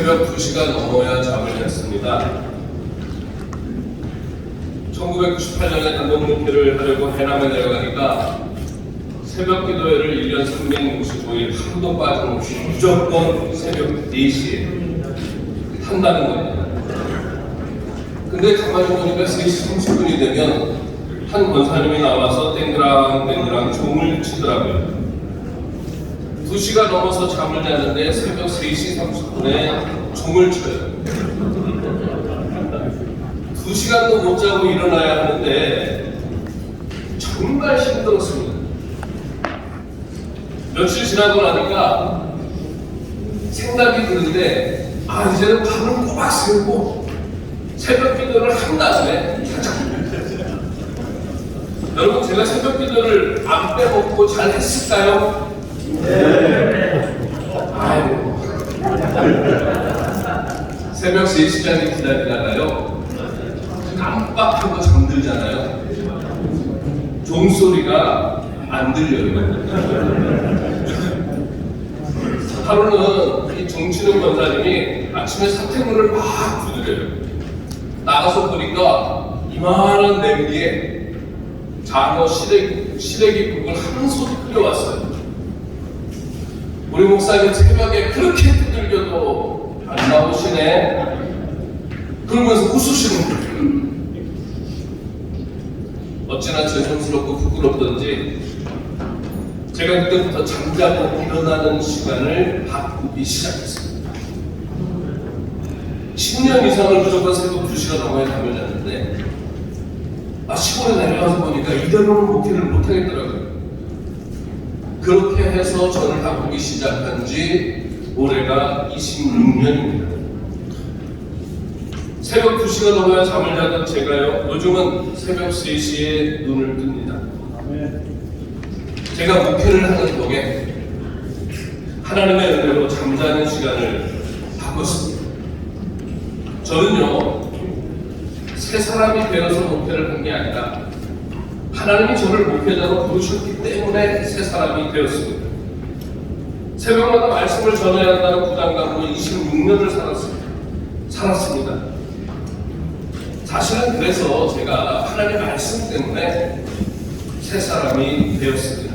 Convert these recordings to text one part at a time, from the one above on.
새벽 2시가 넘어야 잠을 잤습니다. 1998년에 단독 목회를 하려고 해남에 내려가니까 새벽 기도회를 1년 365일 하루도 빠짐없이 무조건 새벽 4시에 한다는 겁니다. 근데 가만히 보니까 3시 30분이 되면 한 권사님이 나와서 땡그랑 종을 치더라고요. 2시가 넘어서 잠을 자는데 새벽 3시 30분에 종을 쳐요. 2시간도 못 자고 일어나야 하는데 정말 힘들었습니다. 며칠 지나고 나니까 생각이 드는데 이제는 밤을 꼬박 새우고 새벽 기도를 한 다음에 자자. 여러분, 제가 새벽 기도를 안 빼먹고 잘 했을까요? 네. 아이고. 새벽 3시까지 기다리다가요, 깜빡하고 잠들잖아요. 종소리가 안 들려요. 하루는 이 종치는 권사님이 아침에 사태문을 막 두드려요. 나가서 보니까 이만한 냄비에 장어 시래기국을 한 솥 끓여왔어요. 우리 목사님 새벽에 그렇게 두들겨도 안 나오시네. 그러면서 웃으시는 거예요. 어찌나 죄송스럽고 부끄럽던지 제가 그때부터 잠자고 일어나는 시간을 바꾸기 시작했습니다. 10년 이상을 무조건 새벽 2시가 넘어야 잠을 잤는데 시골에 내려가서 보니까 이대로는 목회를 못하겠더라고요. 그렇게 해서 저를 바꾸기 시작한 지 올해가 26년입니다. 새벽 2시가 넘어야 잠을 자던 제가요, 요즘은 새벽 3시에 눈을 뜹니다. 제가 목회를 하는 덕에 하나님의 은혜로 잠자는 시간을 바꿨습니다. 저는요, 새 사람이 되어서 목회를 한 게 아니라 하나님이 저를 목회자로 부르셨기 때문에 새 사람이 되었습니다. 새벽마다 말씀을 전해야 한다는 부담감으로 26년을 살았습니다. 사실은 그래서 제가 하나님의 말씀 때문에 새 사람이 되었습니다.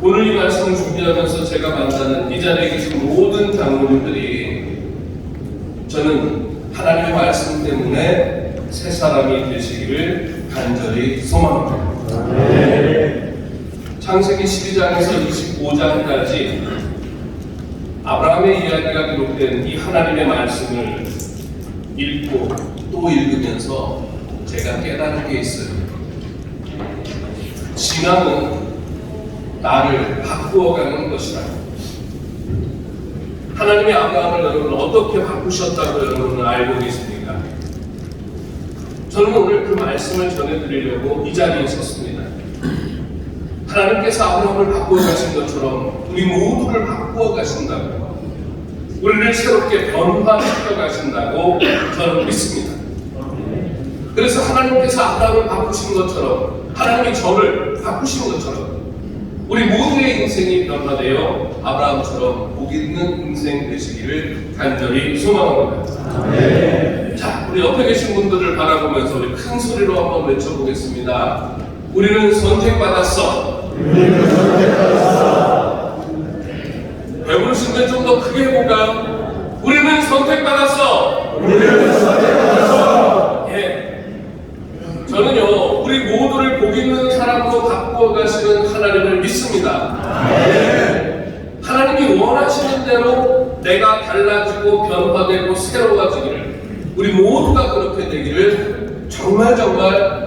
오늘 이 말씀을 준비하면서 제가 만나는 이 자리에 계신 모든 장로님들이 저는 하나님의 말씀 때문에 새 사람이 되시기를 간절히 소망합니다. 창세기 12장에서 25장까지 아브라함의 이야기가 기록된 이 하나님의 말씀을 읽고 또 읽으면서 제가 깨달은 게 있어요. 신앙은 나를 바꾸어가는 것이다. 하나님이 아브라함을 여러분 어떻게 바꾸셨다고 여러분은 알고 계십니까? 저는 오늘 그 말씀을 전해드리려고 이 자리에 섰습니다. 하나님께서 아브라함을 바꾸어 가신 것처럼 우리 모두를 바꾸어 가신다고, 우리를 새롭게 변화시켜 가신다고 저는 믿습니다. 그래서 하나님께서 아브라함을 바꾸신 것처럼, 하나님이 저를 바꾸신 것처럼 우리 모두의 인생이 변화되어 아브라함처럼 복 있는 인생 되시기를 간절히 소망합니다. 자, 우리 옆에 계신 분들을 바라보면서 우리 큰 소리로 한번 외쳐보겠습니다. 우리는 선택받았어. 배부르신데 좀 더 크게 해볼까요? 우리는 선택받았어. 예. 저는요, 우리 모두를 복 있는 사람으로 바꾸어 가시는 하나님을 믿습니다. 하나님이 원하시는 대로 내가 달라지고 변화되고 새로워지기를, 우리 모두가 그렇게 되기를 정말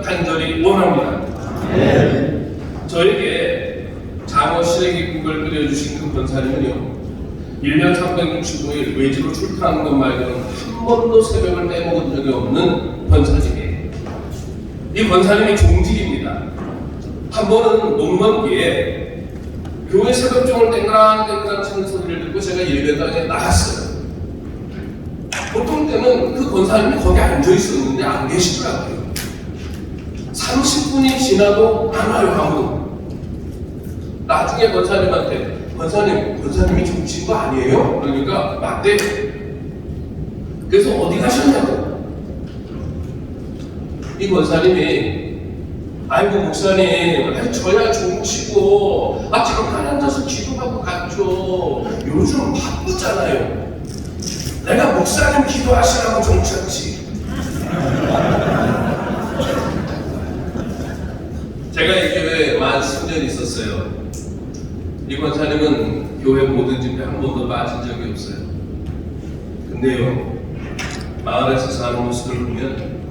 간절히 원합니다. 저에게 장어 시래기국을 끓여주신 그 권사님은요, 1년 365일 외지로 출타하는 것 말고는 한 번도 새벽을 빼먹은 적이 없는 권사님이에요. 이 권사님이 종직입니다. 한 번은 농번기에 교회 새벽종을 땡그랑 치는 소리를 듣고 제가 예배당에 나갔어요. 보통 때는 그 권사님이 거기 앉아 있었는데 안 계시더라고요. 30분이 지나도 안 와요, 아무도. 나중에 권사님한테, 권사님이 종친 거 아니에요? 그러니까 맞대. 그래서 어디 가셨냐고. 이 권사님이 아이고 목사님, 저야 종치고 잠깐 앉아서 기도하고 갔죠. 요즘 바쁘잖아요. 내가 목사님 기도하시라고 종쳤지. 제가 이 교회에 만 10년 있었어요. 이 권사님은 교회 모든 집회 한 번도 빠진 적이 없어요. 근데요, 마을에서 사는 모습을 보면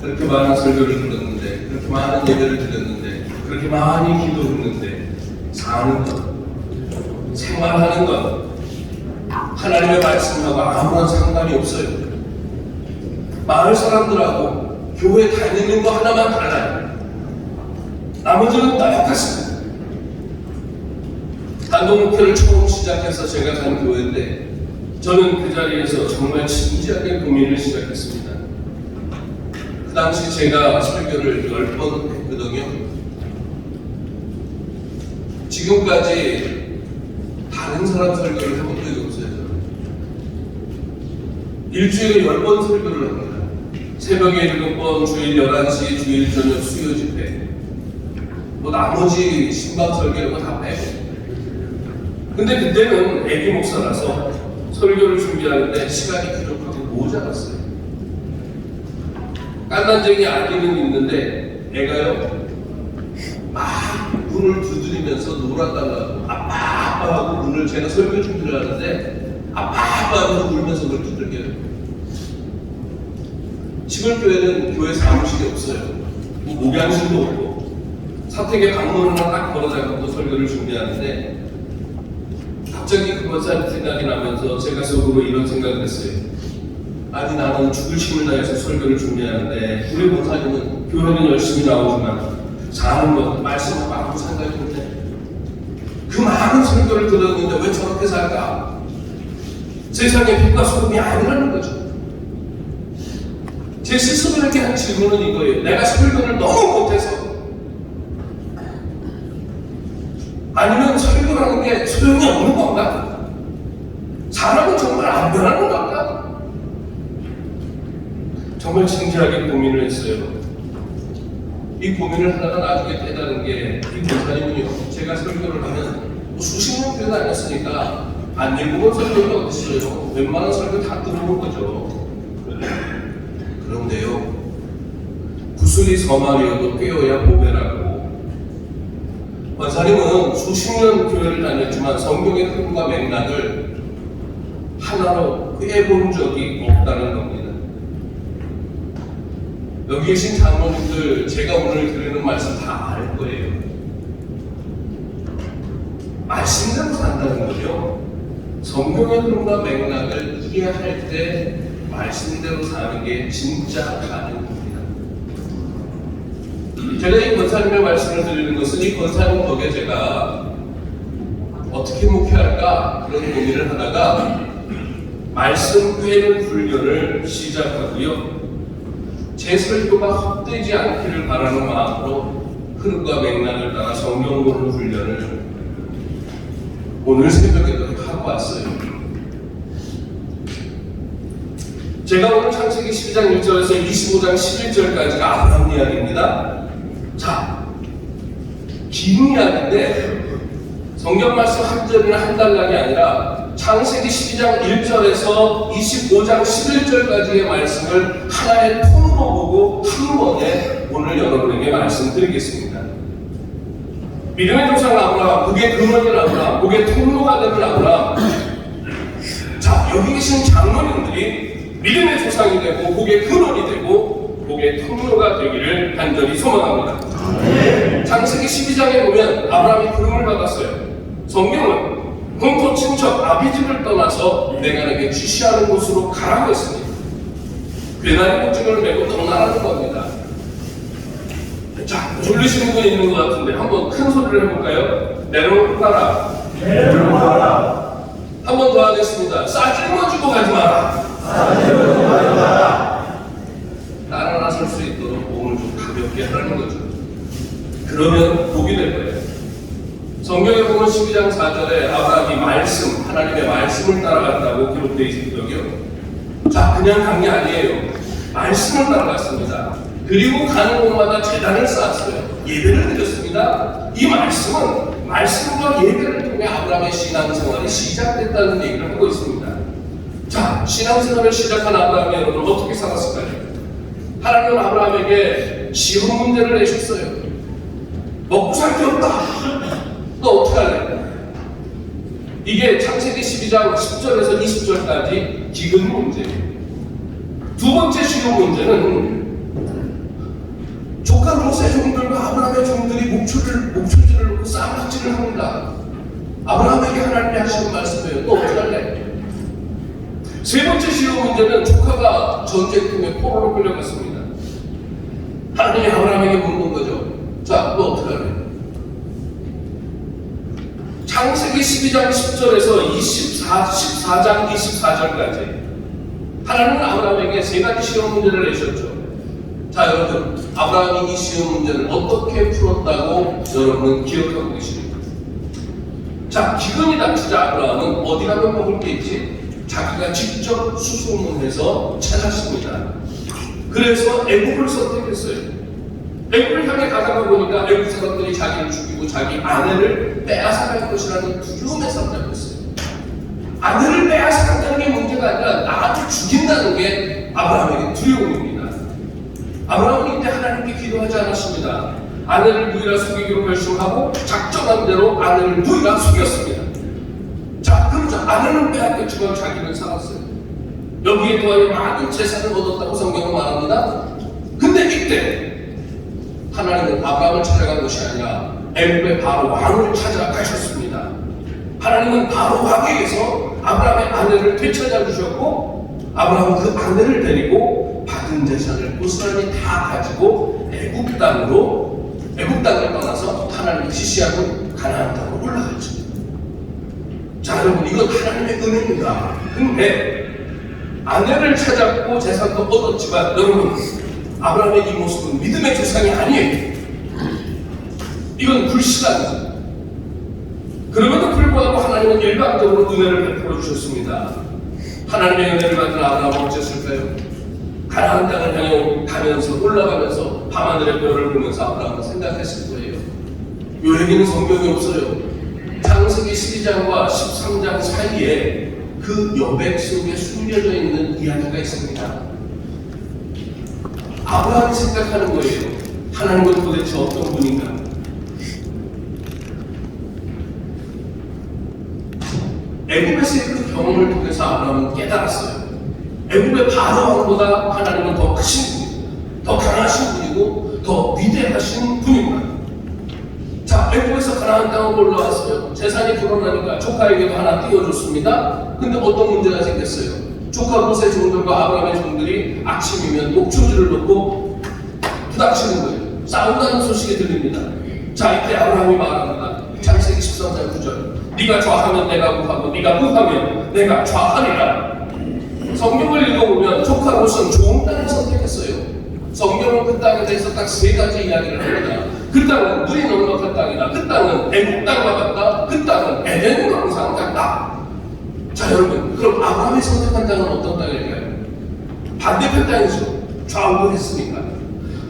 그렇게 많은 설교를 들었는데, 그렇게 많은 예배를 드렸는데, 그렇게 많이 기도했는데, 사는 것, 생활하는 것, 하나님의 말씀하고 아무런 상관이 없어요. 마을 사람들하고 교회 다니는 거 하나만 달라요. 나머지는 똑같습니다. 단독 목회를 처음 시작해서 제가 간 교회인데, 저는 그 자리에서 정말 진지하게 고민을 시작했습니다. 그 당시 제가 설교를 10번 했거든요. 지금까지 다른 사람 설교를 해본 적이 없어요. 일주일에 10번 설교를 합니다. 새벽에 7번, 주일 11시, 주일 저녁 수요 집회. 나머지 신방 설교 이런 거 다 빼고. 근데 그때는 애기 목사라서 설교를 준비하는데 시간이 부족하고 모자랐어요. 깐난쟁이 아기는 있는데 애가요 막 문을 두드리면서 놀아달라고 아빠 하고 문을, 제가 설교 준비를 하는데 아빠 하고 울면서 그걸 두들겨요. 시골 교회는 교회 사무실이 없어요. 목양실도 없고 사택에 방문 하나 딱 걸어잡고 설교를 준비하는데 갑자기 그것이 생각이 나면서 제가 속으로 이런 생각을 했어요. 아니 나는 죽을 힘을 다해서 설교를 준비하는데 우리 목사님은 교회는 열심히 나오지만 사는 것, 말씀하고 아무 상관이 없네. 그 많은 설교를 들었는데 왜 저렇게 살까? 세상에 빛과 소금이 아니라는 거죠. 제 스스로에게 한 질문은 이거예요. 내가 설교를 너무 못해서, 아니면 설교라는 게 소용이 없는 건가? 사람은 정말 안 변하는 건가? 정말 진지하게 고민을 했어요. 이 고민을 하다가 나중에 깨달은 게, 이 권사님은요, 제가 설교를 하면 수십 년 교회 다녔으니까 안 읽어본 설교가 어디 있어요? 웬만한 설교 다 들어본 거죠. 그런데요, 구슬이 서말이어도 꿰어야 보배라고. 권사님은 수십 년 교회를 다녔지만 성경의 흐름과 맥락을 하나로 꿰본 적이 없다는 겁니다. 여기 계신 장로님들, 제가 오늘 드리는 말씀 다 알 거예요. 말씀대로 산다는 거죠. 성경의 흐름과 맥락을 이해할 때 말씀대로 사는 게 진짜 가능합니다. 제가 이 권사님의 말씀을 드리는 것은 이 권사님 덕에 제가 어떻게 목회할까 그런 고민을 하다가 말씀 꿰는 훈련을 시작하고요. 제 설교가 헛되지 않기를 바라는 마음으로 흐름과 맥락을 따라 성경 보는 훈련을 오늘 새벽에도 하고 왔어요. 제가 오늘 창세기 12장 1절에서 25장 11절까지가 아브라함 이야기입니다. 자, 긴 이야기인데 성경 말씀 한 절이나 한 단락이 아니라 창세기 12장 1절에서 25장 11절까지의 말씀을 하나의 통으로 보고 한 번에 오늘 여러분에게 말씀드리겠습니다. 믿음의 조상 아브라함, 복의 근원인 아브라함, 복의 통로가 되는 아브라함. 자, 여기 계신 장로님들이 믿음의 조상이 되고 복의 근원이 되고 복의 통로가 되기를 간절히 소망합니다. 창세기 12장에 보면 아브라함이 부름을 받았어요. 성경은 본토 친척 아비집을 떠나서 내가 내게 지시하는 곳으로 가라고 했습니다. 괴나리 목증을 메고 떠나라는 겁니다. 자, 졸리시는 분이 있는 것 같은데 한번 큰 소리를 해볼까요? 내려놓아라. 내려놓아라. 한 번 더 하겠습니다. 싸질러주고 가지 마라. 싸질러주고 가지 마라. 따라 나설 수 있도록 몸을 좀 가볍게 하라는 거죠. 그러면 복이 될 거예요. 성경에 보면 12장 4절에 아브라함이 말씀, 하나님의 말씀을 따라갔다고 기록되어 있거든요. 자, 그냥 간 게 아니에요. 말씀을 따라갔습니다. 그리고 가는 곳마다 제단을 쌓았어요. 예배를 드렸습니다. 이 말씀은 말씀과 예배를 통해 아브라함의 신앙생활이 시작됐다는 얘기를 하고 있습니다. 자, 신앙생활을 시작한 아브라함이 여러분 어떻게 살았을까요? 하나님은 아브라함에게 시험 문제를 내셨어요. 먹고 살 게 없다. 너 어떻게 할래? 이게 창세기 12장 10절에서 20절까지 기근 문제예요. 두 번째 시험 문제는 조카 롯의 종들과 아브라함의 종들이 목초지를 놓고 쌈박질을 합니다. 아브라함에게 하나님이 하시는 말씀이에요. 너 어떻게 할래? 세 번째 시험 문제는 조카가 전쟁통에 포로로 끌려갔습니다. 하나님이 아브라함에게 묻는 거죠. 자, 너 어떻게 할래? 창세기 12장 10절에서 14장 24절까지 하나님은 아브라함에게 세 가지 시험 문제를 내셨죠. 자, 여러분, 아브라함이 이 시험 문제를 어떻게 풀었다고 여러분은 기억하고 계십니까? 자, 기근이 닥치자 아브라함은 어디 가면 먹을 게 있지? 자기가 직접 수소문해서 찾았습니다. 그래서 애국을 선택했어요. 애국을 향해 가다가 보니까 애국 사람들이 자기를 죽이고 자기 아내를 빼앗아갈 것이라는 두려움에 사로잡혔어요. 아내를 빼앗아간다는 게 문제가 아니라 나를 죽인다는 게 아브라함에게 두려움입니다. 아브라함은 이때 하나님께 기도하지 않았습니다. 아내를 누이라 속이기로 결심하고 작정한 대로 아내를 누이라 속였습니다. 자, 그러자 아내는 빼앗겼지만 자기는 살았어요. 여기에 더하여 많은 재산을 얻었다고 성경은 말합니다. 근데 이때 하나님은 아브라함을 찾아간 것이 아니라 애굽의 바로 왕을 찾아가셨습니다. 하나님은 바로 왕에게서 아브라함의 아내를 되찾아 주셨고 아브라함은 그 아내를 데리고 받은 재산을 고스란히 다 가지고 애굽 땅을 떠나서 하나님이 지시하는 가나안 땅으로 올라갔죠. 자, 여러분, 이건 하나님의 은혜입니다. 근데 아내를 찾았고 재산도 얻었지만 여러분, 아브라함의 이 모습은 믿음의 조상이 아니에요. 이건 불신앙이죠. 그럼에도 불구하고 하나님은 일방적으로 은혜를 베풀어 주셨습니다. 하나님의 은혜를 받은 아브라함은 어땠을까요? 가나안 땅을 향해 가면서 올라가면서 밤하늘의 별을 보면서 아브라함은 생각했을 거예요. 요 얘기는 성경에 없어요. 창세기 12장과 13장 사이에 그 여백 속에 숨겨져 있는 이야기가 있습니다. 아브라함이 생각하는 거예요. 하나님은 도대체 어떤 분인가? 애굽에서의 그 경험을 통해서 아브라함은 깨달았어요. 애굽의 바로 왕보다 하나님은 더 크신 분이고, 더 강하신 분이고, 더 위대하신 분입니다. 자, 애굽에서 가나안 땅으로 올라왔어요. 재산이 불어나니까 조카에게도 하나 띄워줬습니다. 근데 어떤 문제가 생겼어요? 조카 롯의 종들과 아브라함의 종들이 아침이면 목초지를 놓고 부닥치는 거예요. 싸운다는 소식이 들립니다. 자, 이때 아브라함이 말합니다. 창세기 13장 9절. 네가 좌하면 내가 우하고 네가 우하면 내가 좌하리라. 성경을 읽어보면 조카 롯은 좋은 땅을 선택했어요. 성경은 그 땅에 대해서 딱 세 가지 이야기를 합니다. 그 땅은 물이 넉넉한 땅이다. 그 땅은 애국 땅과 같다. 그 땅은 에덴 동산 같다. 자, 여러분, 그럼 아브라함이 선택한 땅은 어떤 땅일까요? 반대편 땅이죠. 좌우를 했으니까.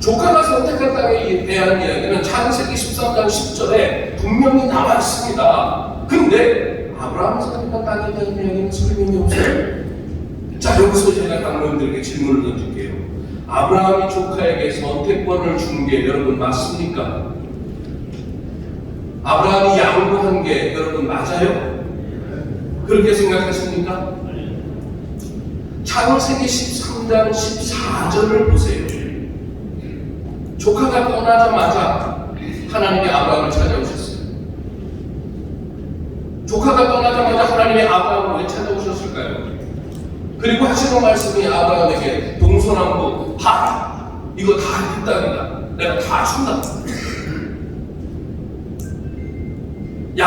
조카가 선택한 땅에 대한 이야기는 창세기 13장 10절에 분명히 나와 있습니다. 근데 아브라함이 선택한 땅에 대한 이야기는 설명이 없어요. 자, 여기서 제가 강모님들에게 질문을 던질게요. 아브라함이 조카에게 선택권을 준 게 여러분 맞습니까? 아브라함이 양보한 게 여러분 맞아요? 그렇게 생각하십니까? 창세기 13장 14절을 보세요. 조카가 떠나자마자 하나님이 아브라함을 찾아오셨어요. 조카가 떠나자마자 하나님이 아브라함을 왜 찾아오셨을까요? 그리고 하시는 말씀이 아브라함에게 동서남북 다 이거 다 네 땅이다. 내가 다 준다.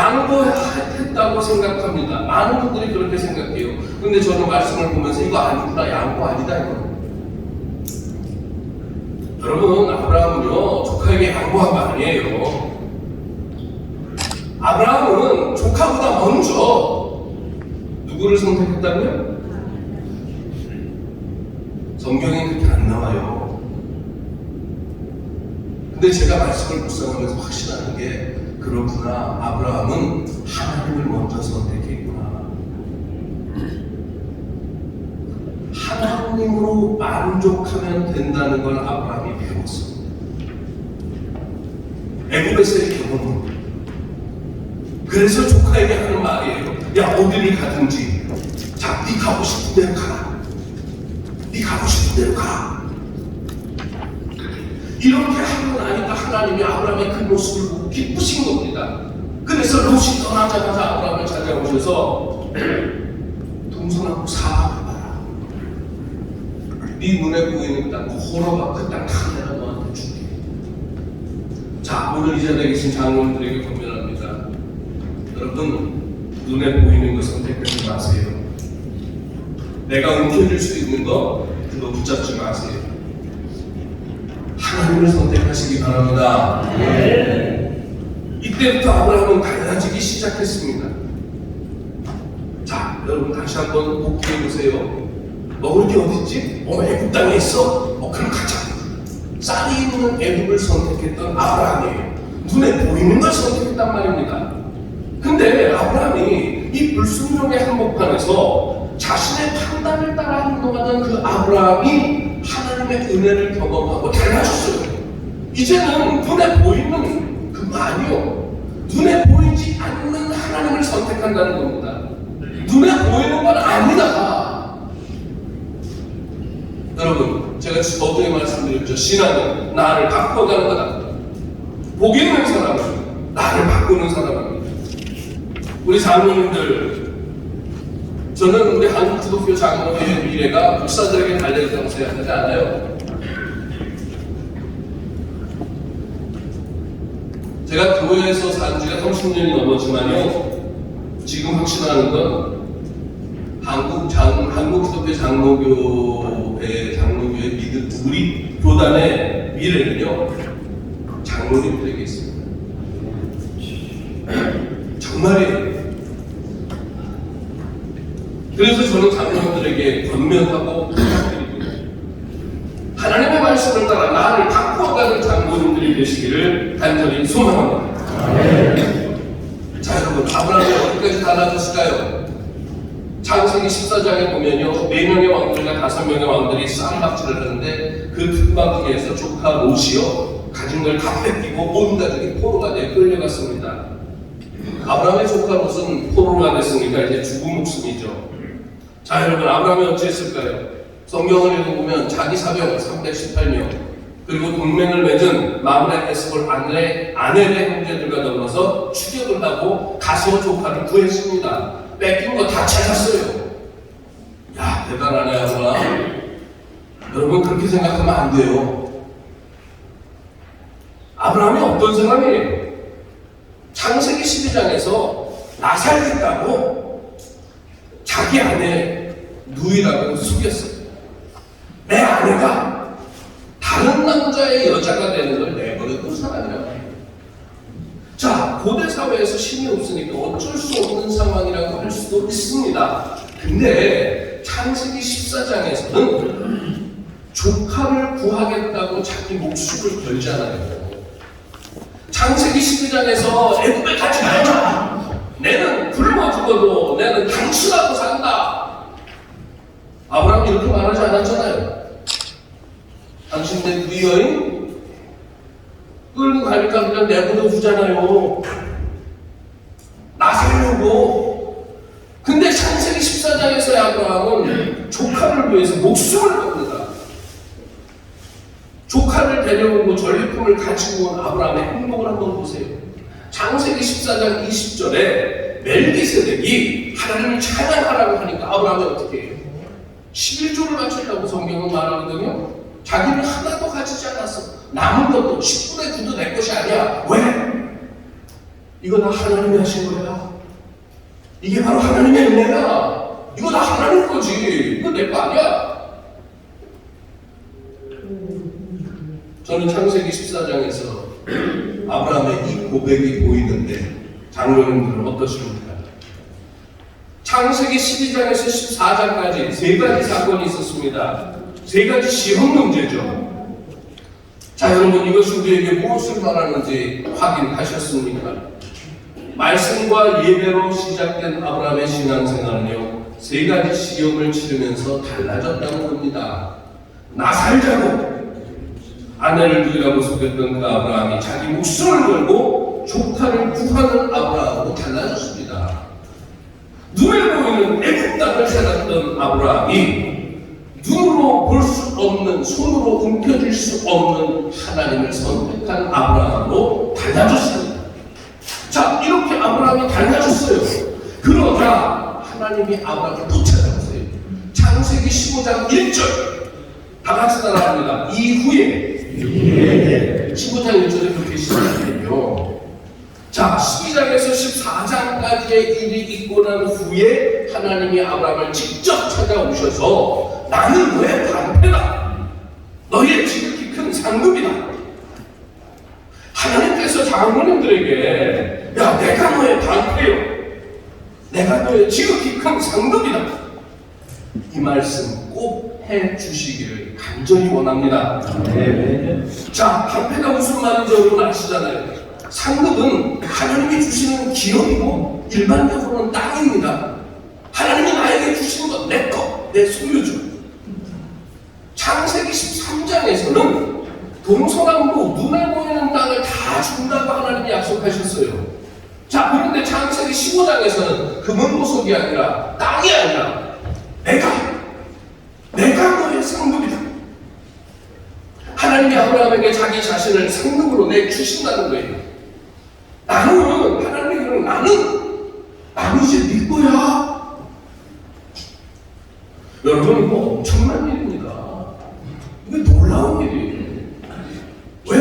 양보했다고 생각합니다. 많은 분들이 그렇게 생각해요. 근데 저는 말씀을 보면서 이거 아니구나, 양보 아니다 이거. 여러분, 아브라함은요 조카에게 양보한 거 아니에요. 아브라함은 조카보다 먼저 누구를 선택했다고요? 성경에 그렇게 안 나와요. 근데 제가 말씀을 묵상하면서 확신하는 게 그렇구나. 아브라함은 하나님을 먼저 선택했구나. 하나님으로 만족하면 된다는 걸 아브라함이 배웠어. 애굽에서의 경험은. 그래서 조카에게 하는 말이에요. 야, 어디를 가든지, 자, 네 가고 싶은 데로 가라. 네 가고 싶은 데로 가. 이렇게 하고 나니까 하나님이 아브라함의 그 모습을 보고 기쁘신 겁니다. 그래서 롯이 떠나자마자 아브라함을 찾아오셔서 동서남북 사막해봐라. 네 눈에 보이는 땅 걸어봐. 그 땅 다 내가 너한테 줄게. 자, 오늘 이 자리에 계신 장로님들에게 권면합니다. 여러분, 눈에 보이는 거 선택하지 마세요. 내가 움켜쥘 수 있는 거 그거 붙잡지 마세요. 하나님을 선택하시기 바랍니다. 이때부터 아브라함은 달라지기 시작했습니다. 자, 여러분 다시 한번 복기해 보세요. 먹을 게 어딨지? 애굽 땅에 있어? 그럼 가자. 쌀이 있는 애굽을 선택했던 아브라함이에요. 눈에 보이는 걸 선택했단 말입니다. 근데 아브라함이 이 불순종의 한복판에서 자신의 판단을 따라 행동하던 그 아브라함이 하나님의 은혜를 경험하고 달라졌어요. 이제는 눈에 보이는 그거 아니요. 눈에 보이지 않는 하나님을 선택한다는 겁니다. 눈에 보이는 건 아니다. 여러분, 제가 어떻게 말씀드렸죠? 신앙은 나를 바꿔가는 거다. 복 있는 사람은 나를 바꾸는 사람입니다. 우리 장로님들, 저는 우리 한국기독교 장로의 미래가 목사들에게 달려있다고 생각하지 않아요. 제가 교회에서 산 지가 30년이 넘었지만요, 지금 확신하는 건 한국기독교 장로교의 믿음, 우리 교단의 미래는요, 장로님들에게 있습니다. 정말이에요. 그래서 저는 장로님들에게 권면하고 부탁드립니다. 하나님의 말씀을 따라 나를 바꿔가는 장로님들이 되시기를 간절히 소망합니다. 자, 여러분, 아브라함이 어디까지 달라졌을까요? 창세기 14장에 보면요, 4명의 왕들과 5명의 왕들이 쌍박질을 하는데 그 뒷바퀴에서 조카 롯이요, 가진 걸 다 뺏기고 온 가족이 포로가 되어 끌려갔습니다. 아브라함의 조카 롯은 포로가 됐으니까 이제 죽은 목숨이죠. 자, 여러분, 아브라함이 어찌했을까요? 성경을 읽어보면 자기 사병 318명, 그리고 동맹을 맺은 마므레 에스골 아넬의 형제들과 더불어서 추격을 하고 가서 조카를 구했습니다. 뺏긴 거 다 찾았어요. 야, 대단하네, 아브라함. 여러분, 그렇게 생각하면 안 돼요. 아브라함이 어떤 사람이에요? 창세기 12장에서 나 살겠다고 자기 아내 누이라고 속였어요. 내 아내가 다른 남자의 여자가 되는 걸 내버려둔 사람이라고 해요. 자, 고대 사회에서 신이 없으니까 어쩔 수 없는 상황이라고 할 수도 있습니다. 근데 창세기 14장에서는 조카를 구하겠다고 자기 목숨을 걸잖아요. 창세기 12장에서 애굽에 가지 말자. 내는 굶어 죽어도 내는 당신하고 산다. 아브라함이 이렇게 말하지 않았잖아요. 당신 내 누이 여인 끌고 가니까 그냥 내버려 두잖아요. 나 살려고. 근데 창세기 14장에서의 아브라함은 조카를 위해서 목숨을 겁니다. 조카를 데려오고 전리품을 가지고 온 아브라함의 행동을 한번 보세요. 창세기 14장 20절에 멜기세덱이 하나님을 찬양하라고 하니까 아브라함이 어떻게 해요? 11조를 바쳤다고 성경은 말하거든요. 자기는 하나도 가지지 않았어. 남은 것도 10분의 9도 내 것이 아니야. 왜? 이거 다 하나님이 하신 거야. 이게 바로 하나님의 은혜야. 이거 다 하나님 거지. 이거 내 거 아니야. 저는 창세기 14장에서 아브라함의 이 고백이 보이는데 장로님들은 어떠십니까? 창세기 12장에서 14장까지 3가지 사건이 있었습니다. 세 가지 시험 문제죠. 자, 여러분, 이것이 우리에게 무엇을 말하는지 확인하셨습니까? 말씀과 예배로 시작된 아브라함의 신앙생활은요, 세 가지 시험을 치르면서 달라졌다고 봅니다. 나 살자고 아내를 죽이라고 속였던 그 아브라함이 자기 목숨을 걸고 조카를 구하는 아브라함으로 달라졌습니다. 눈에 보이는 애국 땅을 살았던 아브라함이 눈으로 볼 수 없는, 손으로 움켜쥘 수 없는 하나님을 선택한 아브라함으로 달라졌습니다. 자, 이렇게 아브라함이 달라졌어요. 그러자 하나님이 아브라함을 또 찾아왔어요. 창세기 15장 1절 다 같이 따라합니다. 이후에 15장 1절에 그렇게 시작하면요, 자, 12장에서 14장까지의 일이 있고 난 후에 하나님이 아브라함을 직접 찾아오셔서 나는 너의 방패다, 너의 지극히 큰 상급이다. 하나님께서 장로님들에게 야, 내가 너의 방패요, 내가 너의 지극히 큰 상급이다, 이 말씀 꼭 해주시기를 간절히 원합니다. 자, 방패가 무슨 말인지 여러분 아시잖아요. 상급은 하나님이 주시는 기업이고 일반적으로는 땅입니다. 하나님이 나에게 주시는 건 내 것, 내 소유죠. 창세기 13장에서는 동서남북 눈에 보이는 땅을 다 준다고 하나님이 약속하셨어요. 자, 그런데 창세기 15장에서는 금은보석이 아니라 땅이 아니라 내가 너의 상급이다. 하나님이 아브라함에게 자기 자신을 상급으로 내주신다는 거예요. 나는 이제 네 거야. 여러분, 이거 엄청난 일입니다. 이게 놀라운 일이에요. 왜?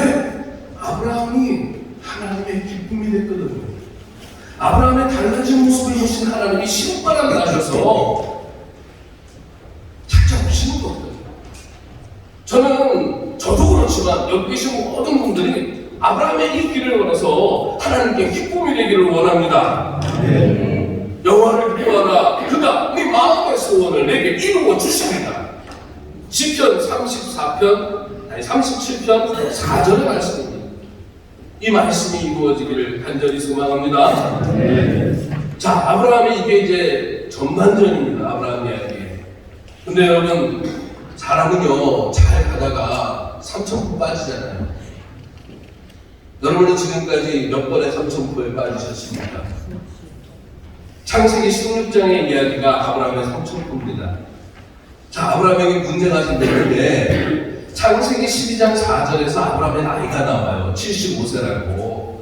아브라함이 하나님의 기쁨이 됐거든요. 아브라함의 달라진 모습을 보신 하나님이 신바람을 나셔서 찾아오시는 거거든요. 저도 그렇지만 여기 계신 모든 분들이 아브라함의 있기를 원해서 하나님께 기쁨이 되기를 원합니다. 여호와를 기뻐하라, 그가 네 마음의 소원을 내게 이루어 주십니다. 시편 37편 4절의 말씀입니다. 이 말씀이 이루어지기를 간절히 소망합니다. 자, 아브라함이 이게 이제 전반전입니다. 아브라함 이야기. 근데 여러분, 사람은요, 잘 가다가 삼천포 빠지잖아요. 여러분은 지금까지 몇 번의 삼천포에 빠지셨습니까? 창세기 16장의 이야기가 아브라함의 삼천포입니다. 자, 아브라함에게 문제가 생겼는데 창세기 12장 4절에서 아브라함의 나이가 나와요. 75세라고.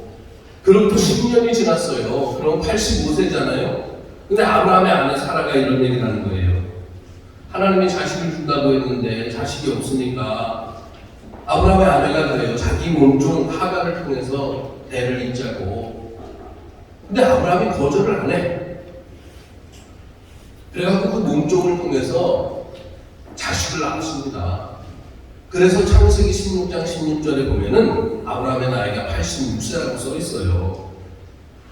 그로부터 10년이 지났어요. 그럼 85세잖아요. 근데 아브라함의 아내 사라가 이런 얘기를 하는 거예요. 하나님이 자식을 준다고 했는데 자식이 없으니까 아브라함의 아내가 그래요. 자기 몸종 하갈을 통해서 대를 잇자고. 근데 아브라함이 거절을 안 해. 그래갖고 그 몸종을 통해서 자식을 낳았습니다. 그래서 창세기 16장 16절에 보면은 아브라함의 나이가 86세라고 써 있어요.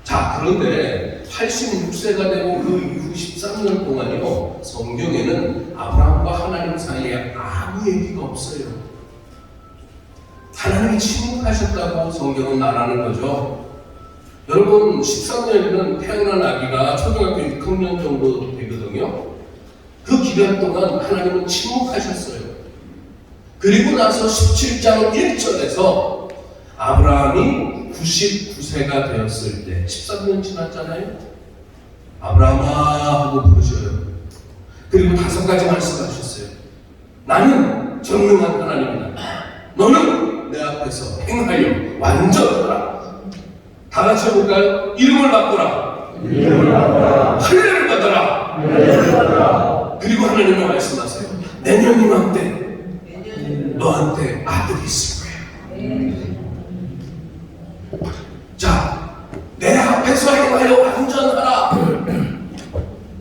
자, 그런데 86세가 되고 그 이후 13년 동안이요, 성경에는 아브라함과 하나님 사이에 아무 얘기가 없어요. 하나님이 침묵하셨다고 성경은 말하는 거죠. 여러분, 13년이면 태어난 아기가 초등학교 6학년 정도 되거든요. 그 기간 동안 하나님은 침묵하셨어요. 그리고 나서 17장 1절에서 아브라함이 99세가 되었을 때, 13년 지났잖아요. 아브라함아 하고 부르셔요. 그리고 5가지 말씀하셨어요. 나는 전능한 하나님이다. 너는 내 앞에서 행하여 완전하라. 다 같이 해볼까요? 이름을 바꾸라. 할례를 받아라. 그리고 하나님은 말씀하세요. 내년 이맘때 너한테 아들이 있을 거예요. 자, 내 앞에서 행하여 완전하라.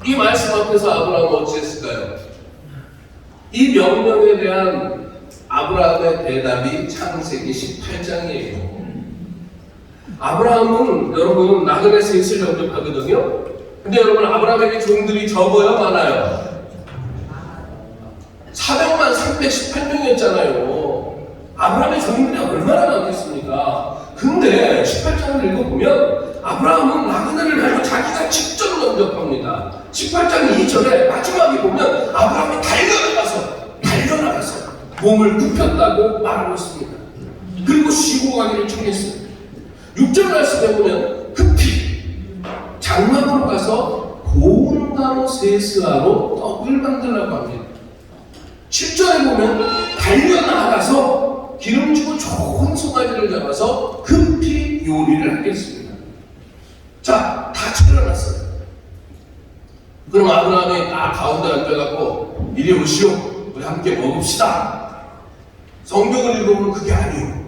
이 말씀 앞에서 아브라함은 어찌했을까요? 이 명령에 대한 아브라함의 대답이 창세기 18장이에요. 아브라함은 여러분 나그네 셋을 영접하거든요. 근데 여러분, 아브라함에게 종들이 적어요, 많아요? 400만 318명이었잖아요. 아브라함의 종들이 얼마나 많겠습니까? 근데 18장을 읽어보면 아브라함은 나그네를 달고 자기가 직접 영접합니다. 18장 2절에 마지막에 보면 아브라함이 달려나가서 몸을 굽혔다고 말하고 있습니다. 그리고 쉬고 가기를 청했어요. 6절 말씀에 보면 급히 장막으로 가서 고운 가루 세스하로 떡을 만들라고 합니다. 7절에 보면 달려나가서 기름지고 좋은 송아지를 잡아서 급히 요리를 하겠습니다. 자, 다 차려놨어요. 그럼 아브라함이 딱 가운데 앉아갖고 이리 오시오, 우리 함께 먹읍시다. 성경을 읽어보면 그게 아니에요.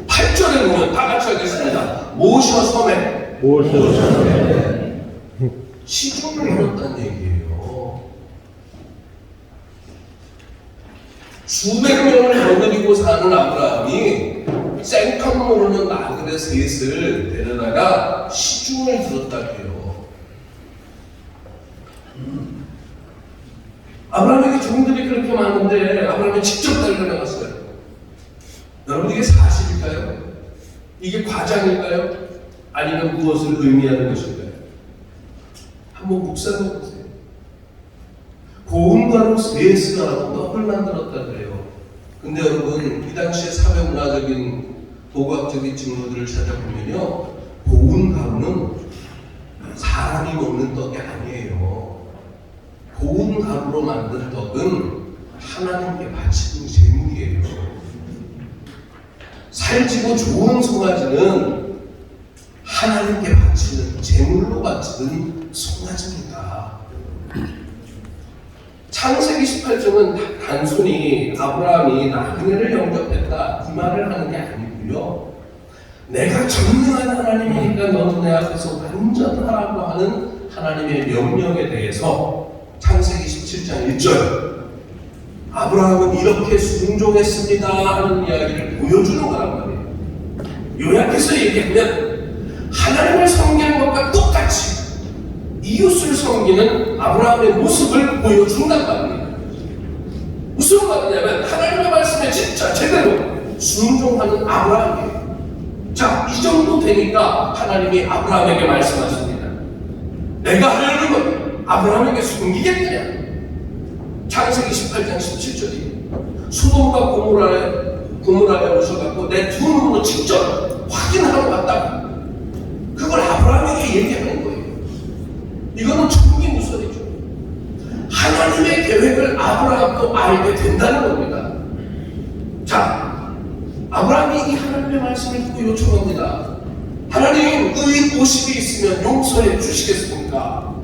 8절에 보면 다 같이 하겠습니다. 모셔 섬에 시중을 잃었다는 얘기예요. 수백 명을 거느리고 사는 아브라함이 생각 모르는 나그네 셋을 데려다가 시중을 들었다고 해요. 아브라함에게 종들이 그렇게 많은데 아브라함이 직접 달려나갔어요. 여러분, 이게 사실일까요? 이게 과장일까요? 아니면 무엇을 의미하는 것일까요? 한번 묵상해 보세요. 고운 가루 세스라고 떡을 만들었다 그래요. 근데 여러분, 이 당시에 사회문화적인 도각적인 증거들을 찾아보면요, 고운 가루는 사람이 먹는 떡이 아니에요. 고운 가루로 만든 떡은 하나님께 바치는 제물이에요. 살찌고 좋은 송아지는 하나님께 바치는 제물로 바치는 송아지입니다. 창세기 18장은 단순히 아브라함이 나그네를 영접했다 이 말을 하는 게 아니고요, 내가 전능한 하나님이니까 너는 내 앞에서 완전하라고 하는 하나님의 명령에 대해서 창세기 17장 1절 아브라함은 이렇게 순종했습니다 하는 이야기를 보여주는 거란 말이에요. 요약해서 얘기하면 하나님을 섬기는 것과 똑같이 이웃을 섬기는 아브라함의 모습을 보여준단 말입니다. 무슨 말이냐면 하나님의 말씀에 진짜 제대로 순종하는 아브라함이에요. 자, 이 정도 되니까 하나님이 아브라함에게 말씀하십니다. 내가 하려는 건 아브라함에게 숨기겠느냐? 창세기 18장 17절이에요. 소돔과 고모라에 오셔갖고 내 두 눈으로 직접 확인하러 갔다고. 그걸 아브라함에게 얘기하는 거예요. 이거는 천국의 무설이죠. 하나님의 계획을 아브라함도 알게 된다는 겁니다. 자, 아브라함이 이 하나님의 말씀을 듣고 요청합니다. 하나님, 의인 50이 있으면 용서해 주시겠습니까?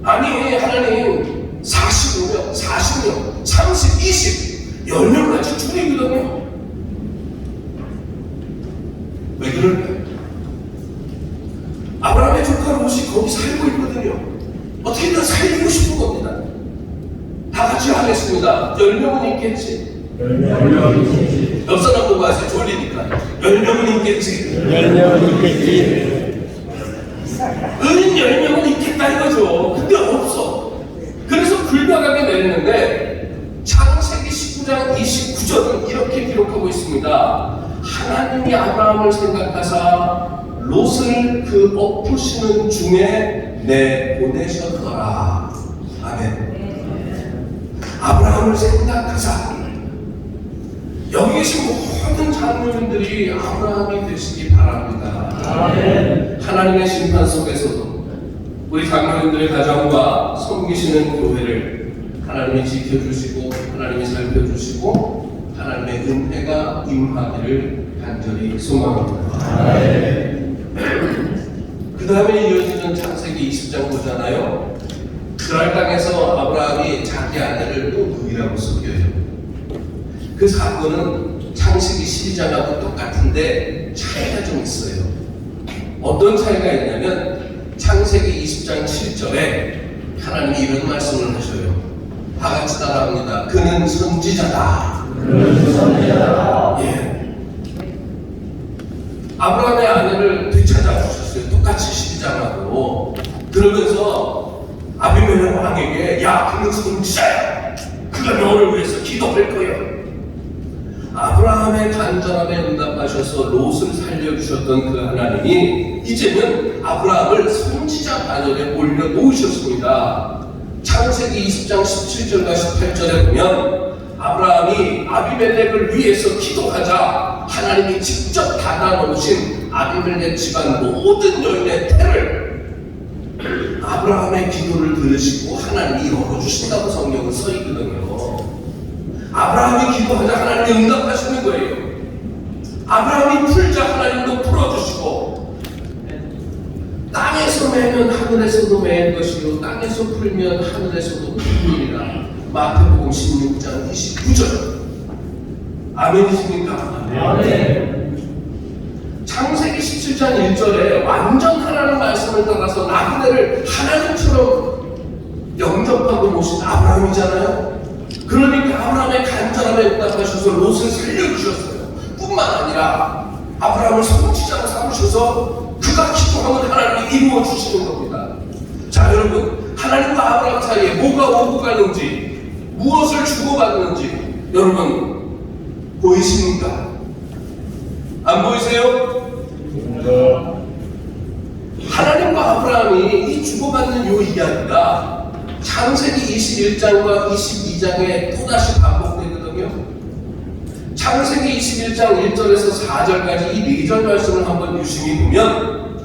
아니, 하나님 45명, 40명, 30, 20, 10명을 아직 줄이거든요. 왜 그럴까요? 아브라함의 조카 롯이 거기 살고 있거든요. 어떻게든 살리고 싶은 겁니다. 다 같이 하겠습니다. 10명은 있겠지. 10명은 있겠지. 옆 사람 보고 하세요. 졸리니까. 10명은 있겠지. 10명은 있겠지. 은인 10명은 있겠다 이거죠. 근데 없어. 그래서 불가하게 내렸는데 창세기 19장 29절은 이렇게 기록하고 있습니다. 하나님이 아브라함을 생각하사 롯을 그 엎으시는 중에 내보내셨더라. 아멘. 아브라함을 생각하사, 여기 계신 모든 장로님들이 아브라함이 되시기 바랍니다. 아멘. 하나님의 심판 속에서도 우리 장로님들의 가정과 섬기시는 교회를 하나님이 지켜주시고 하나님이 살펴주시고 하나님의 은혜가 임하기를 간절히 소망합니다. 아멘. 그 다음에 이어지는 창세기 20장 보잖아요. 그랄 땅에서 아브라함이 자기 아내를 또 누이라고 속여요. 그 사건은 창세기 12장하고 똑같은데 차이가 좀 있어요. 어떤 차이가 있냐면 창세기 20장 7절에 하나님이 이런 말씀을 하셔요. 다 같이 따라합니다. 그는 선지자다. 그는 선지자다. 예. 아브라함의 아내를 되찾아 주셨어요. 똑같이 12장하고. 그러면서 아비멜렉 왕에게 야, 그는 선지자야. 그가 너를 위해서 기도할 거야. 아브라함의 간절함에 응답하셔서 롯을 살려주셨던 그 하나님이 이제는 아브라함을 선지자 반열에 올려놓으셨습니다. 창세기 20장 17절과 18절에 보면 아브라함이 아비멜렉을 위해서 기도하자 하나님이 직접 닫아놓으신 아비멜렉 집안 모든 여인의 태를 아브라함의 기도를 들으시고 하나님이 열어주신다고 성경은 써있거든요. 아브라함이 기도하자 하나님이 응답하시는 거예요. 아브라함이 풀자 하나님도 풀어주시고, 땅에서 매면 하늘에서도 매는 것이요 땅에서 풀면 하늘에서도 풀리리라. 마태복음 16장 29절. 아멘이십니까? 아멘. 창세기 17장 1절에 완전 하나님 말씀을 따라서 나그네를 하나님처럼 영접하고 모신 아브라함이잖아요. 그러니까 아브라함의 간절함에 응답하셔서 롯을 살려주셨어요. 뿐만 아니라 아브라함을 선지자로 삼으셔서 그가 기도하면 하나님이 이루어 주시는 겁니다. 자, 여러분, 하나님과 아브라함 사이에 뭐가 오고 가는지, 무엇을 주고받는지 여러분 보이십니까? 안 보이세요? 하나님과 아브라함이 이 주고받는 요 이야기가 창세기 21장과 22장에 또다시 반복되거든요. 창세기 21장 1절에서 4절까지 이 4절 말씀을 한번 유심히 보면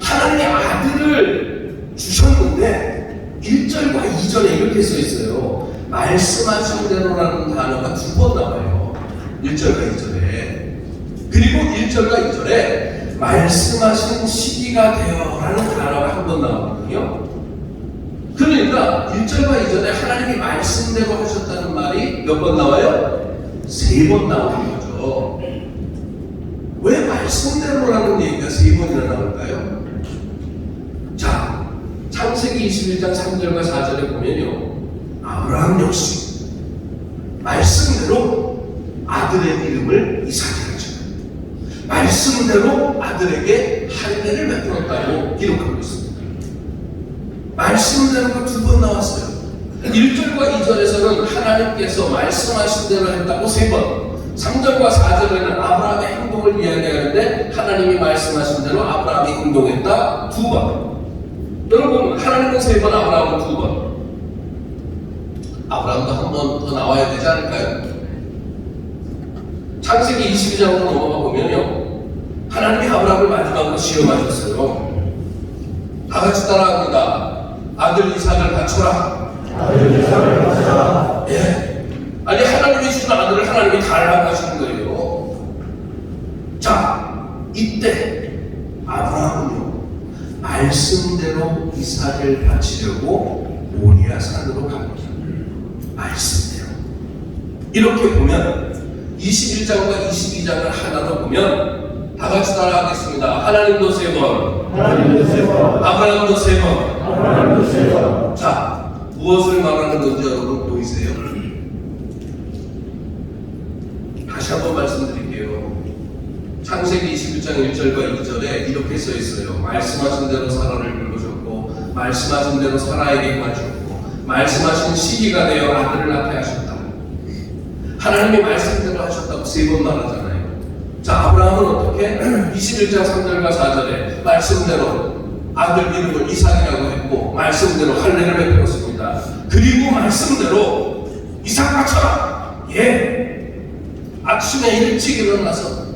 하나님이 아들을 주셨는데 1절과 2절에 이렇게 써 있어요. 말씀하신 대로라는 단어가 2번 나와요. 1절과 2절에. 그리고 1절과 2절에 말씀하신 시기가 되어라는 단어가 한 번 나오거든요. 그러니까 1절과 2절에 하나님이 말씀대로 하셨다는 말이 몇 번 나와요? 3번 나오는 거죠. 왜 말씀대로라는 얘기가 3번이나 나올까요? 자, 창세기 21장 3절과 4절에 보면요, 아브라함 역시 말씀대로 아들의 이름을 이삭이라고 죠. 말씀대로 아들에게 할례를 베풀었다고 기록하고 있습니다. 말씀대로가 2번 나왔어요. 1절과 2절에서는 하나님께서 말씀하신 대로 했다고 3번, 3절과 4절에는 아브라함의 행동을 이야기하는데 하나님이 말씀하신 대로 아브라함이 행동했다 2번. 여러분, 하나님은 3번, 아브라함은 2번. 아브라함도 한 번 더 나와야 되지 않을까요? 창세기 22장으로 넘어가 보면요, 하나님이 아브라함을 마지막으로 시험하셨어요. 다 같이 따라합니다. 아들 이삭을 바쳐라. 아들 이삭을 바쳐라. 예. 아니, 하나님이 주신 아들을 하나님이 달라고 하시는 거예요. 자, 이때 아브라함은요, 말씀대로 이삭을 바치려고 모리아 산으로 갑니다. 말씀대로. 이렇게 보면 21장과 22장을 하나로 보면 다 같이 따라하겠습니다. 하나님도 3번, 하나님도 3번, 아브라함도 3번. 아브라함도 3번. 자, 무엇을 말하는 건지 여러분 보이세요? 다시 한번 말씀드릴게요. 창세기 21장 1절과 2절에 이렇게 써 있어요. 말씀하신 대로 사라를 불러줬고, 말씀하신 대로 사라에게 가주었고, 말씀하신 시기가 되어 아들을 낳게 하셨다. 하나님이 말씀대로 하셨다고 3번 말하잖아요. 자, 아브라함은 어떻게? 21장 3절과 4절에 말씀대로 아들 이름을 이삭이라고 했고, 말씀대로 할례를 베풀었습니다. 그리고 말씀대로 이삭 바쳐라. 예. 아침에 일찍 일어나서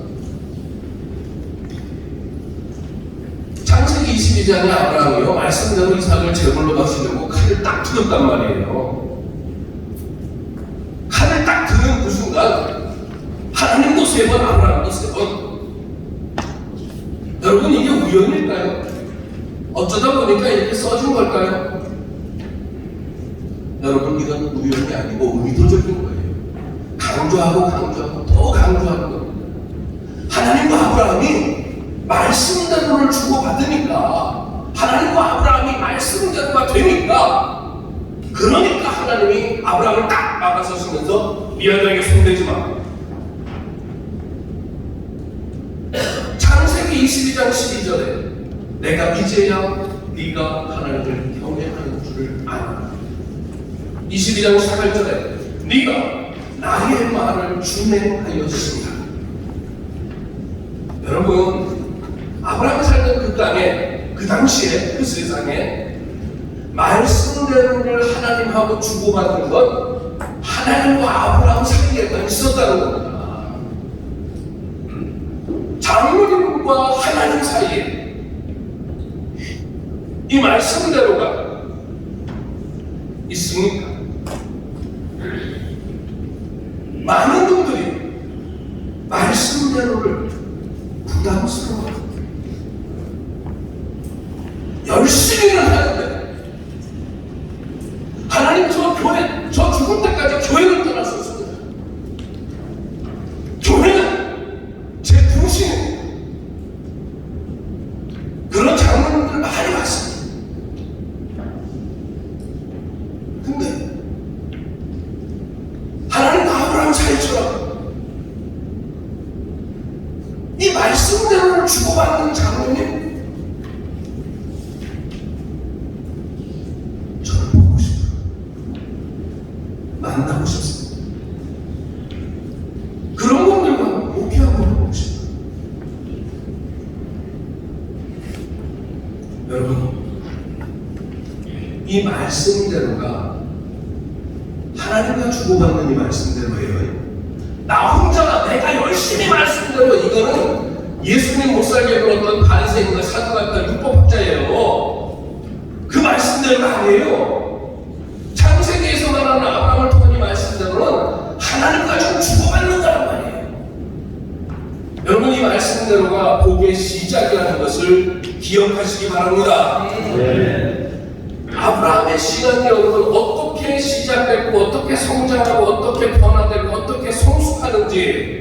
창세기 22장에 아브라함이요, 말씀대로 이삭을 제물로 바치려고 칼을 딱 들었단 말이에요. 칼을 딱 드는 그 순간 하나님도 3번, 아브라함도 3번. 여러분, 이게 우연일까요? 어쩌다 보니까 이렇게 써진 걸까요? 여러분, 이건 우연이 아니고 의도적인 거예요. 강조하고 또 강조하는 겁니다. 하나님과 아브라함이 말씀대로를 주고받으니까, 하나님과 아브라함이 말씀대로가 되니까, 그러니까 하나님이 아브라함을 딱 막아서시면서 미안하게 손대지 마. 창세기 22장 12절에 내가 이제야 네가 하나님을 경외하는 줄을 아노라. 22장 18절에 네가 나의 말을 준행하였으나. 여러분, 아브라함이 살던 그 땅에, 그 당시에, 그 세상에 말씀대로를 하나님하고 주고받는 건 하나님과 아브라함 사이에만 있었다는 겁니다. 장로님과 하나님 사이에 이 말씀대로가 있습니까? 많은 분들이 말씀대로를 부담스러워합니다. 열심히는 하는데 하나님 저 죽을 때까지 교회를 떠날 수 없습니다. 교회는 제 부르심입니다. 그런 장로님들 많이 봤습니다. 근데 하나님과 아브라함 사이처럼 이 말씀대로를 주고받는 장로님, 저를 보고 싶어요. 만나고 싶습니다. 그런 분들과 목회하고 보고 싶어요. 여러분, 이 말씀대로가 하나님과 주고받는 이 말씀대로예요. 나 혼자 내가 열심히 말씀대로, 이거는 예수님 못 살게 굴었던 바리새인과 사두가이가 율법학자예요. 그 말씀대로가 아니에요. 창세기에서 말하는 아브라함을 통한 이 말씀대로는 하나님과 좀 주고받는다는 말이에요. 여러분, 이 말씀대로가 복의 시작이라는 것을 기억하시기 바랍니다. 아브라함의 신앙이 여러분 어떻게 시작됐고 어떻게 성장하고 어떻게 변화되고 어떻게 성숙하는지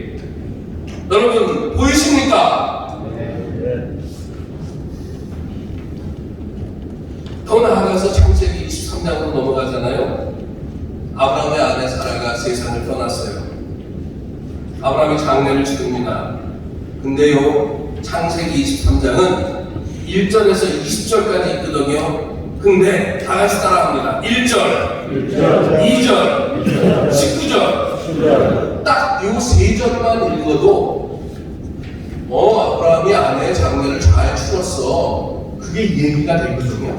여러분 보이십니까? 더 나아가서 창세기 23장으로 넘어가잖아요. 아브라함의 아내 사라가 세상을 떠났어요. 아브라함이 장례를 치릅니다. 근데요, 창세기 23장은 1절에서 20절까지 있거든요. 근데 다 같이 따라합니다. 1절, 2절, 19절. 딱 요 세 절만 읽어도 아브라함이 아내의 장례를 잘 치렀어. 그게 얘기가 되거든요.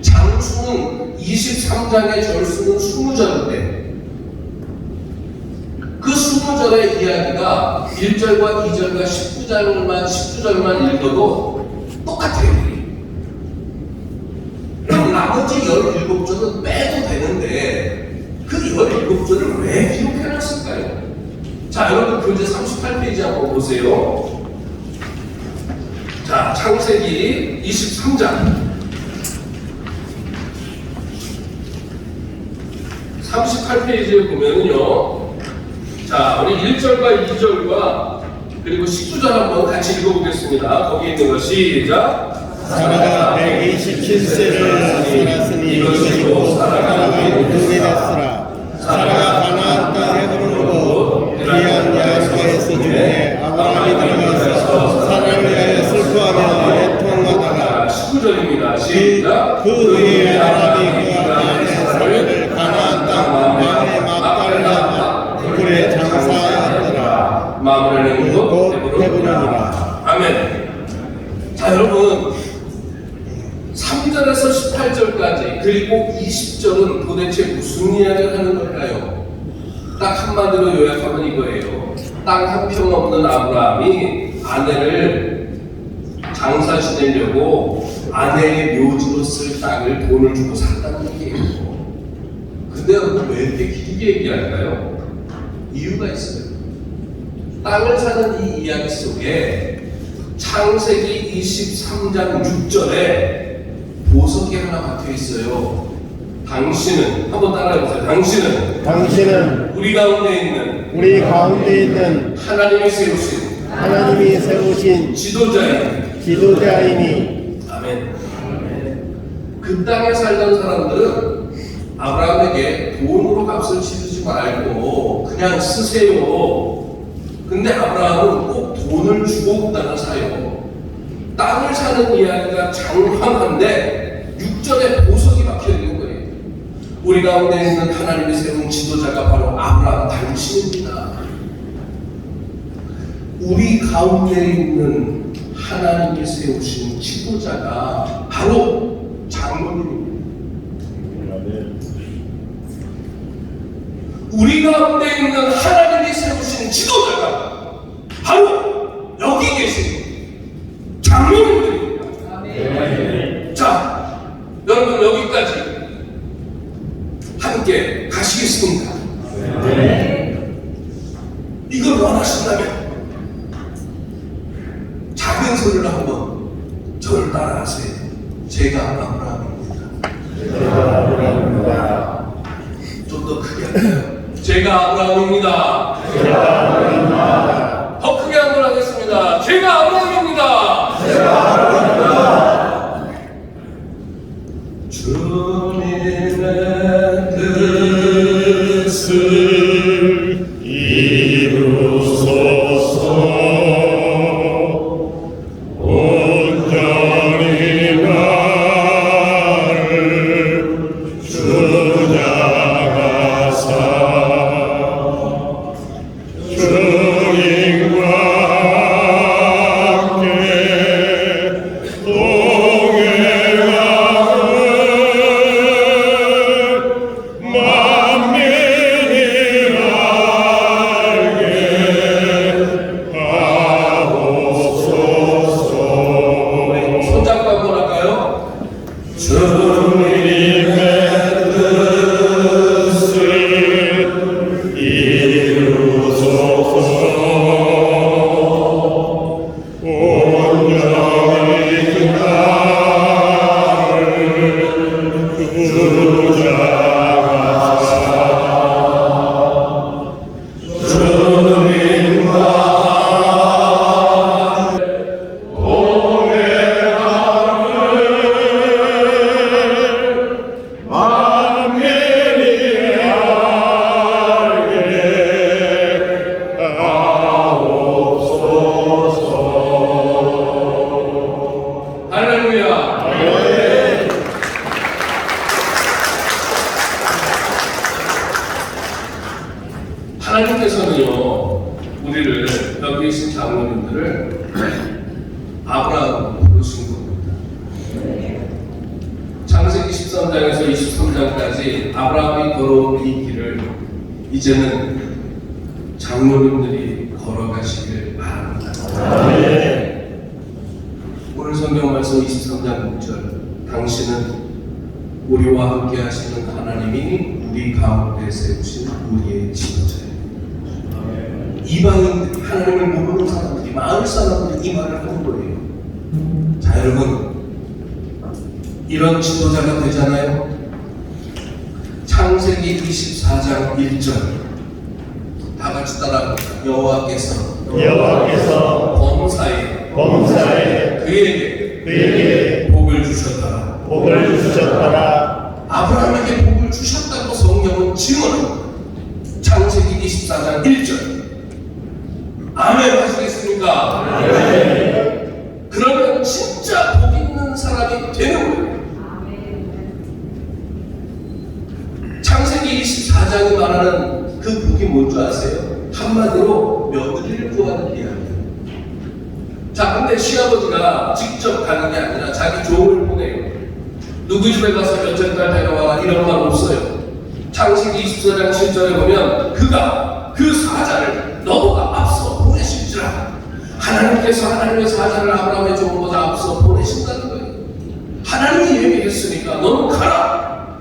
장수는 23장의 절수는 20절인데 그 20절의 이야기가 1절과 2절과 19절만 읽어도 똑같아요. 그럼 나머지 17절은 빼도 되는데 그 17절을 왜 기록해놨을까요? 자, 여러분 교재 38페이지 한번 보세요. 자, 창세기 23장 38페이지에 보면은요, 자, 우리 1절과 2절과 그리고 19절 한번 같이 읽어보겠습니다. 거기 있는 거 시작. 사라가 127세를 살았으니 이것이고 사라가 노인이 됐으라. 사라가 가나안 땅 헤브론으로 귀한 야스가에서 중에 아브라함이 들어가서 사라를 위하여 슬퍼하며 애통하다가 19절입니다. 시작. 그 후에 아람이 그 아내 사라를 가나안 땅 마음에 막달라 굴에 장사하였더라. 마무리는 곧 헤브론이라. 아멘. 자, 여러분 3절에서 18절까지 그리고 20절은 도대체 무슨 이야기를 하는 걸까요? 딱 한마디로 요약하면 이거예요. 땅 한 평 없는 아브라함이 아내를 장사 지내려고 아내의 묘지로 쓸 땅을 돈을 주고 샀다는 얘기예요. 근데 왜 이렇게 길게 얘기할까요? 이유가 있어요. 땅을 사는 이 이야기 속에 창세기 23장 6절에 보석이 하나 박혀 있어요. 당신은, 한번 따라해보세요. 당신은 우리 가운데 있는 하나님이 세우신 지도자이니. 아멘. 그 땅에 살던 사람들은 아브라함에게 돈으로 값을 치르지 말고 그냥 쓰세요. 근데 아브라함은 꼭 돈을 주고 그 땅을 사요. 땅을 사는 이야기가 장황한데 6절에 보석이 박혀 있는 거예요. 우리 가운데 있는 하나님이 세운 지도자가 바로 아브라함 당신입니다. 우리 가운데 있는 하나님이 세우신 지도자가 바로 장로님입니다. 우리 가운데 있는 하나님이 세우신 지도자가 바로 여기 계신 장로님들입니다. 자, 여러분 여기까지 함께 가시겠습니다. 이걸 원하신다면 작은 소리로 한번 저를 따라하세요. 제가 아브라함입니다. 좀 더 크게 할까요? 제가 아브라함입니다. 더 크게 한번 하겠습니다. 제가 아브라함입니다. 주님의 뜻을 이루소서. 온전히 나를 주장하사 주님과 함께 동행하는 만민이 알게 하옵소서. 손잡고 한번 할까요? 주님의 뜻을 이루소서. 온전히 나를 주장하사 주님과 동행하는 만민이 알게 하옵소서. 할렐루야. 하나님께서는요, 우리를 여기 계신 장로님들을 아브라함으로 부르신 겁니다. 창세기 13장에서 23장까지 아브라함이 걸어온 이 길을 이제는 장로님들이 걸어가시길 바랍니다. 오늘 성경 말씀 23장 6절, 당신은 우리와 함께 하시는 하나님이 우리 가운데 세우신 우리의 지도자예요. 이방인 하나님을 모르는 사람들이, 마을 사람들이 이 말을 하는 거예요. 자, 여러분, 이런 지도자가 되잖아요. 창세기 24장 1절 다 같이 따라합니다. 여호와께서 범사에 그에게 복을 주셨더라. 아브라함에게 복을 주셨다고 성경은 증언합니다. 창세기 24장 1절. 아멘 하시겠습니까? 그러면 진짜 복 있는 사람이 되는 거예요. 창세기 24장이 말하는 그 복이 뭔 줄 아세요? 한마디로 며느리를 구하는 이야기예요. 자, 근데 시아버지가 직접 가는 게 아니라 자기 종을 보내요. 누구 집에 가서 몇째 딸 데려와, 이런 말 없어요. 창세기 24장 7절에 보면 그가 그 사자를 너보다 앞서 보내실지라. 하나님께서 하나님의 사자를 아브라함의 종보다 앞서 보내신다는 거예요. 하나님이 얘기했으니까 너는 가라.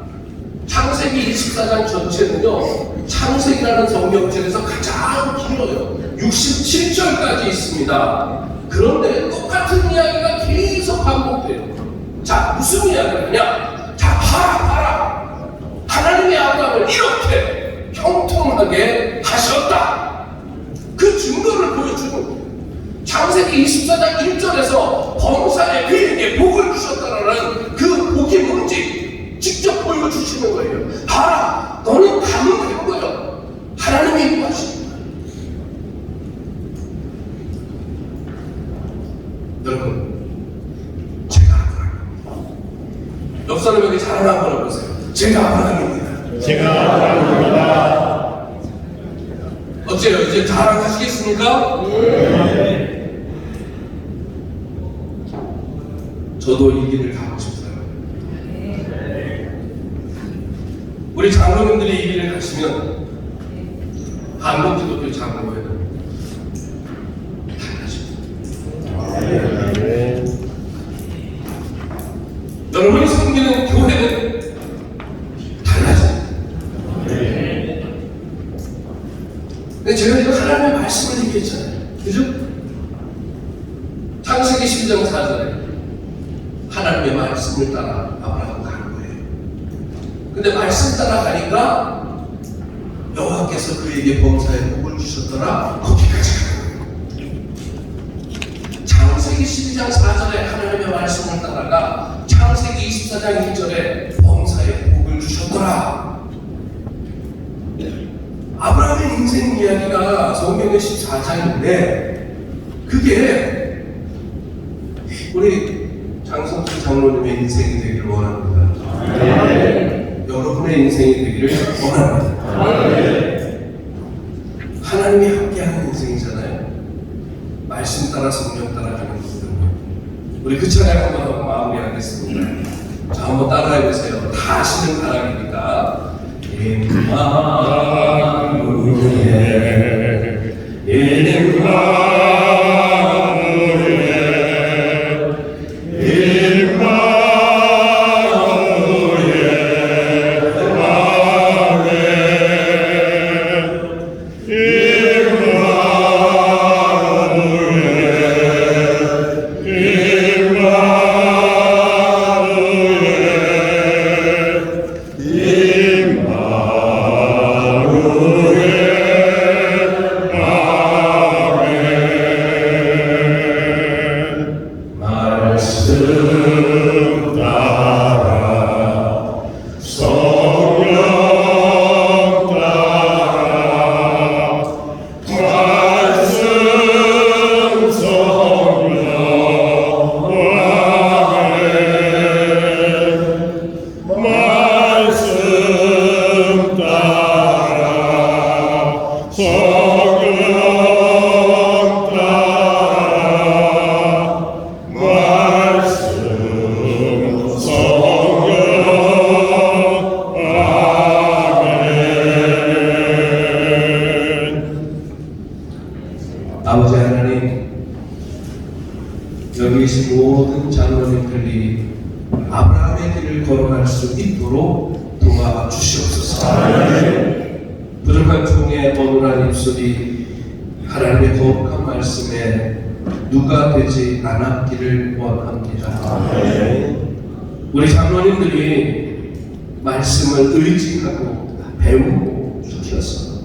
창세기 24장 전체는요, 창세기라는 성경책에서 가장 길어요. 67절까지 있습니다. 그런데 똑같은 이야기가 계속 반복돼요. 자, 무슨 이야기를 하냐? 자, 봐라. 하나님이 아브라함을 이렇게 형통하게 하셨다. 그 증거를 보여주는 거예요. 창세기 24장 1절에서 범사에 그에게 복을 주셨다라는 그 복이 뭔지 직접 보여주시는 거예요. 봐라, 너는 가면 된 거예요. 하나님이 인도하십니다. 여러분, 제가 아브라함입니다. 옆 사람에게 자랑 한번 해보세요. 제가 아브라함입니다. 제가 바랍니다. 어째요? 이제 자랑하시겠습니까? 저도 이 길을 가고 싶어요. 우리 장로님들이 이 길을 가시면 한국기독교 장로회는 달라집니다. 여러분이 섬기는 교회는 달라집니다. 근데 제가 이거 하나님의 말씀을 얘기했잖아요. 그죠? 창세기 10장 4절에 하나님의 말씀을 따라 아브라함 가는 거예요. 근데 말씀 따라 가니까 여호와께서 그에게 범사에 복을 주셨더라. 거기까지 가는 거예요. 창세기 12장 4절에 하나님의 말씀을 따라가 창세기 24장 1절에 범사에 복을 주셨더라. 아브라함의 인생 이야기가 성경의 14장인데 그게 우리 장성수 장로님의 인생이 되기를 원합니다. 여러분의 인생이 되기를 원합니다. 하나님이 함께하는 인생이잖아요. 말씀 따라 성령 따라 가는 거거든요. 우리 그 찬양 한번 하고 마무리하겠습니다. 자, 한번 따라해보세요. 다 하시는 바람이니까. 아버지 하나님, 여기 계신 모든 장로님들이 아브라함의 길을 걸어갈 수 있도록 도와주시옵소서. 부족한 종의 어눌한 입술이 하나님의 거룩한 말씀에 누가 되지 않았기를 원합니다. 우리 장로님들이 말씀을 의지하고 배우고 익혀서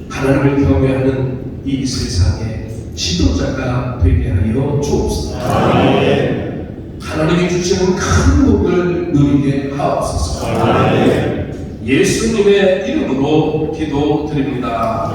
하나님을 경외하는 이 세상에 지도자가 되게 하여 주옵소서. 하나님이 주시는 큰 복을 누리게 하옵소서. 예수님의 이름으로 기도드립니다.